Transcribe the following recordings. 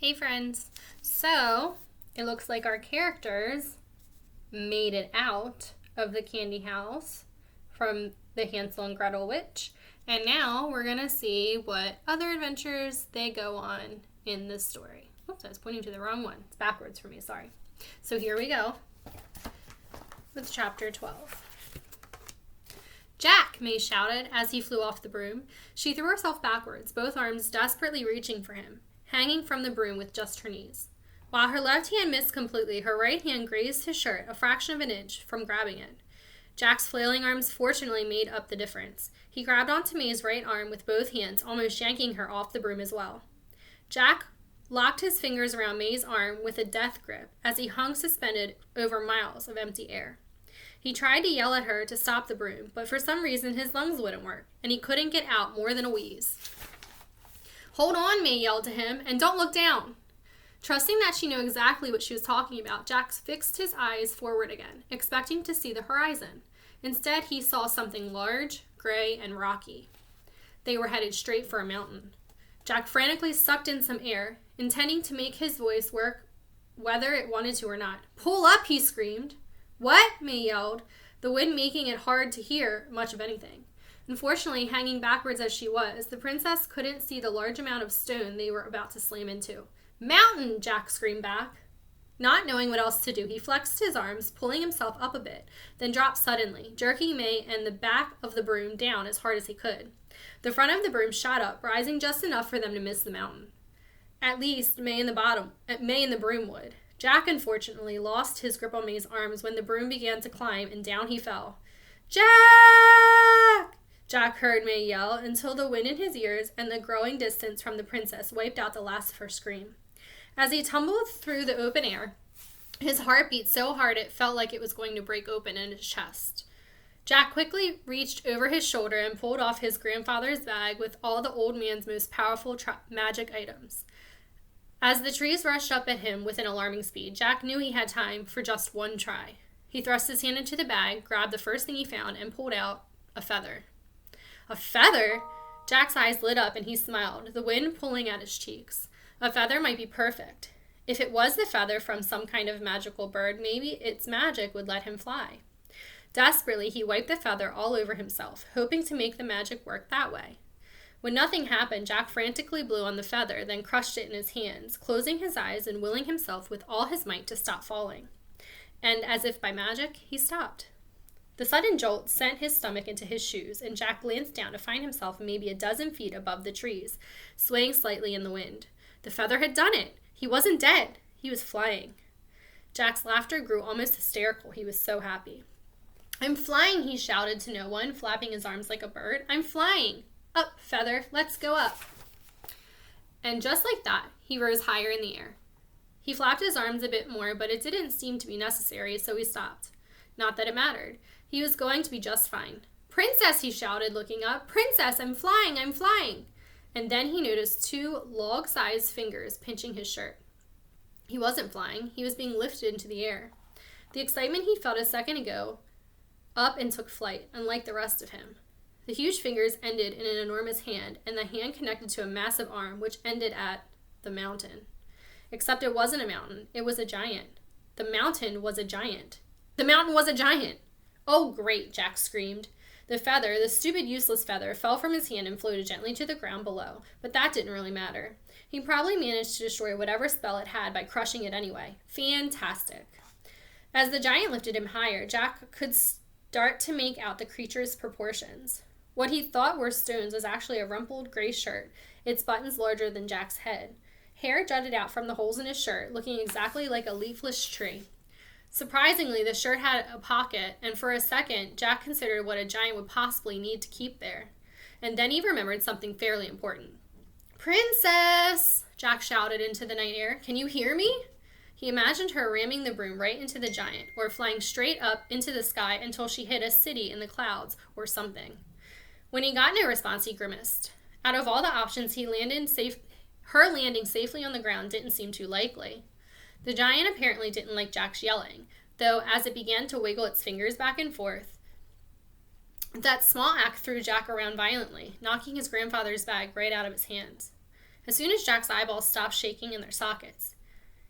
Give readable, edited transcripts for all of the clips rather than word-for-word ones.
Hey friends. So, it looks like our characters made it out of the candy house from the Hansel and Gretel witch. And now we're going to see what other adventures they go on in this story. Oops, I was pointing to the wrong one. It's backwards for me, sorry. So here we go with chapter 12. Jack, May shouted as he flew off the broom. She threw herself backwards, both arms desperately reaching for him, hanging from the broom with just her knees. While her left hand missed completely, her right hand grazed his shirt a fraction of an inch from grabbing it. Jack's flailing arms fortunately made up the difference. He grabbed onto May's right arm with both hands, almost yanking her off the broom as well. Jack locked his fingers around May's arm with a death grip as he hung suspended over miles of empty air. He tried to yell at her to stop the broom, but for some reason his lungs wouldn't work, and he couldn't get out more than a wheeze. "Hold on," May yelled to him, "and don't look down." Trusting that she knew exactly what she was talking about, Jack fixed his eyes forward again, expecting to see the horizon. Instead, he saw something large, gray, and rocky. They were headed straight for a mountain. Jack frantically sucked in some air, intending to make his voice work whether it wanted to or not. "Pull up," he screamed. "What?" May yelled, the wind making it hard to hear much of anything. Unfortunately, hanging backwards as she was, the princess couldn't see the large amount of stone they were about to slam into. "Mountain!" Jack screamed back. Not knowing what else to do, he flexed his arms, pulling himself up a bit, then dropped suddenly, jerking May and the back of the broom down as hard as he could. The front of the broom shot up, rising just enough for them to miss the mountain. At least May and the broom would. Jack, unfortunately, lost his grip on May's arms when the broom began to climb, and down he fell. "Jack!" Jack heard May yell until the wind in his ears and the growing distance from the princess wiped out the last of her scream. As he tumbled through the open air, his heart beat so hard it felt like it was going to break open in his chest. Jack quickly reached over his shoulder and pulled off his grandfather's bag with all the old man's most powerful magic items. As the trees rushed up at him with an alarming speed, Jack knew he had time for just one try. He thrust his hand into the bag, grabbed the first thing he found, and pulled out a feather. A feather? Jack's eyes lit up and he smiled, the wind pulling at his cheeks. A feather might be perfect. If it was the feather from some kind of magical bird, maybe its magic would let him fly. Desperately, he wiped the feather all over himself, hoping to make the magic work that way. When nothing happened, Jack frantically blew on the feather, then crushed it in his hands, closing his eyes and willing himself with all his might to stop falling. And as if by magic, he stopped. The sudden jolt sent his stomach into his shoes, and Jack glanced down to find himself maybe a dozen feet above the trees, swaying slightly in the wind. The feather had done it! He wasn't dead! He was flying. Jack's laughter grew almost hysterical. He was so happy. "I'm flying," he shouted to no one, flapping his arms like a bird. "I'm flying! Up, feather, let's go up." And just like that, he rose higher in the air. He flapped his arms a bit more, but it didn't seem to be necessary, so he stopped. Not that it mattered. He was going to be just fine. "Princess," he shouted, looking up. "Princess, I'm flying, I'm flying." And then he noticed two log-sized fingers pinching his shirt. He wasn't flying. He was being lifted into the air. The excitement he felt a second ago up and took flight, unlike the rest of him. The huge fingers ended in an enormous hand, and the hand connected to a massive arm, which ended at the mountain. Except it wasn't a mountain. It was a giant. The mountain was a giant. The mountain was a giant! "Oh, great!" Jack screamed. The feather, the stupid, useless feather, fell from his hand and floated gently to the ground below, but that didn't really matter. He probably managed to destroy whatever spell it had by crushing it anyway. Fantastic. As the giant lifted him higher, Jack could start to make out the creature's proportions. What he thought were stones was actually a rumpled gray shirt, its buttons larger than Jack's head. Hair jutted out from the holes in his shirt, looking exactly like a leafless tree. Surprisingly, the shirt had a pocket, and for a second, Jack considered what a giant would possibly need to keep there. And then he remembered something fairly important. "Princess!" Jack shouted into the night air. "Can you hear me?" He imagined her ramming the broom right into the giant, or flying straight up into the sky until she hit a city in the clouds, or something. When he got no response, he grimaced. Out of all the options, her landing safely on the ground didn't seem too likely. The giant apparently didn't like Jack's yelling, though as it began to wiggle its fingers back and forth, that small act threw Jack around violently, knocking his grandfather's bag right out of his hands. as soon as Jack's eyeballs stopped shaking in their sockets.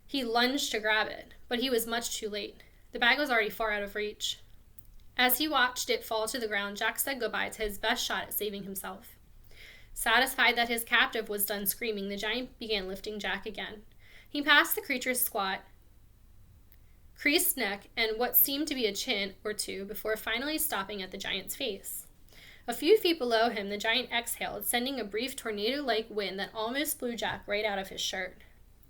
He lunged to grab it, but he was much too late. The bag was already far out of reach. As he watched it fall to the ground, Jack said goodbye to his best shot at saving himself. Satisfied that his captive was done screaming, the giant began lifting Jack again. He passed the creature's squat, creased neck, and what seemed to be a chin or two before finally stopping at the giant's face. A few feet below him, the giant exhaled, sending a brief tornado-like wind that almost blew Jack right out of his shirt.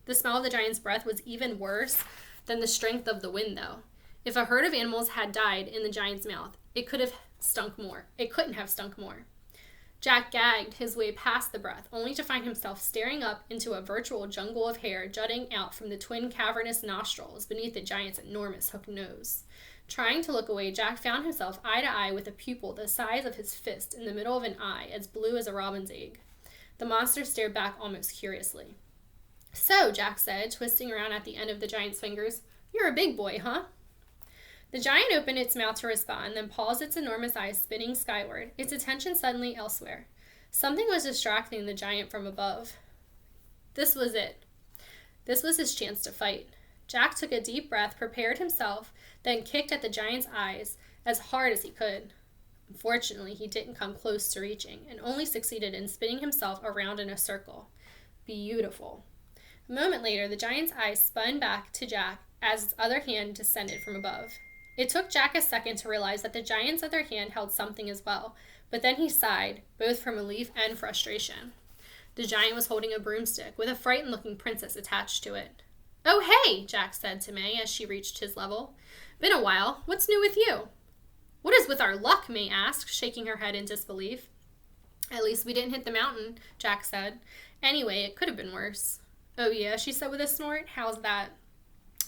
The smell of the giant's breath was even worse than the strength of the wind, though. If a herd of animals had died in the giant's mouth, it couldn't have stunk more. Jack gagged his way past the breath, only to find himself staring up into a virtual jungle of hair jutting out from the twin cavernous nostrils beneath the giant's enormous hooked nose. Trying to look away, Jack found himself eye to eye with a pupil the size of his fist in the middle of an eye, as blue as a robin's egg. The monster stared back almost curiously. "So," Jack said, twisting around at the end of the giant's fingers, "you're a big boy, huh?" The giant opened its mouth to respond, then paused, its enormous eyes spinning skyward, its attention suddenly elsewhere. Something was distracting the giant from above. This was it. This was his chance to fight. Jack took a deep breath, prepared himself, then kicked at the giant's eyes as hard as he could. Unfortunately, he didn't come close to reaching, and only succeeded in spinning himself around in a circle. Beautiful. A moment later, the giant's eyes spun back to Jack as its other hand descended from above. It took Jack a second to realize that the giant's other hand held something as well, but then he sighed, both from relief and frustration. The giant was holding a broomstick with a frightened-looking princess attached to it. "Oh, hey," Jack said to May as she reached his level. "Been a while. What's new with you?" "What is with our luck?" May asked, shaking her head in disbelief. "At least we didn't hit the mountain," Jack said. "Anyway, it could have been worse." "Oh, yeah," she said with a snort. "How's that?"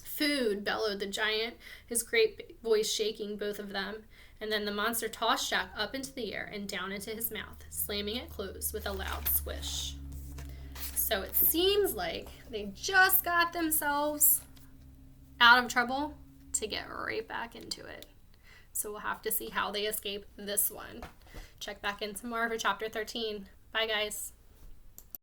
"Food," bellowed the giant, his great voice shaking both of them, and then the monster tossed Jack up into the air and down into his mouth, slamming it closed with a loud squish. So it seems like they just got themselves out of trouble to get right back into it. So we'll have to see how they escape this one. Check back in tomorrow for Chapter 13. Bye, guys.